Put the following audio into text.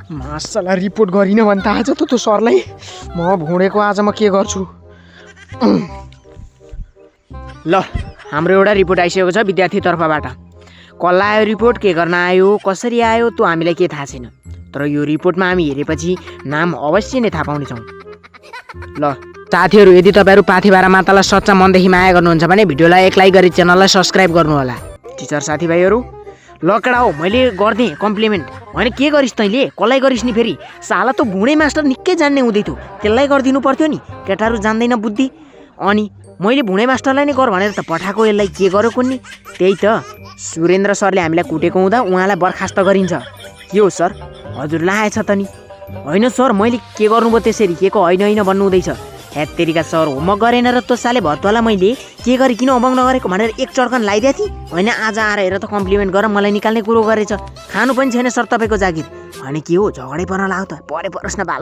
मासला report गरिन भने त आज त त्यो सरलाई म भुँडेको आज म के गर्छु। ल हाम्रो एउटा रिपोर्ट आइसकेको छ विद्यार्थी तर्फबाट। कसलाई आयो रिपोर्ट, के गर्न आयो, कसरी आयो त्यो हामीलाई के थाहा छैन, तर यो रिपोर्टमा हामी हेरेपछि नाम अवश्य नै थाहा पाउनेछौँ। ल साथीहरू, यदि तपाईँहरू पाथिभरा मातालाई सच्चा मनदेखि माया गर्नुहुन्छ भने भिडियोलाई एक लाइक गरी च्यानललाई सब्सक्राइब गर्नुहोला। टिचर साथीभाइहरू, ल केटा हो मैले गरिदिएँ कम्प्लिमेन्ट। होइन के गरिस् तैँले, कसलाई गरिस् नि फेरि? साला त भुँडे मास्टर निकै जान्ने हुँदै थियो, त्यसलाई गरिदिनु पर्थ्यो नि। केटाहरू जान्दैन बुद्धि। अनि मैले भुँडे मास्टरलाई नै गर भनेर त पठाएको, यसलाई के गरेको नि? त्यही त सुरेन्द्र सरले हामीलाई कुटेको हुँदा उहाँलाई बर्खास्त गरिन्छ। के हो सर, हजुरलाई आएछ त नि? होइन सर मैले के गर्नुभयो त्यसरी, के को होइन होइन भन्नु हुँदैछ। हेत्तेरिका सर होमवर्क गरेन र त्यो साले भत्वालाई मैले के गरेँ, किन होमवर्क नगरेको भनेर एक चड्कन लगाइदिएको थिएँ। होइन आज आएर हेर त कम्प्लिमेन्ट गरेर मलाई निकाल्ने कुरो गरेछ। खानु पनि छैन सर तपाईँको जागिर। अनि के हो झगडै पर्न लाग्यो त? परे परोस् न बाल।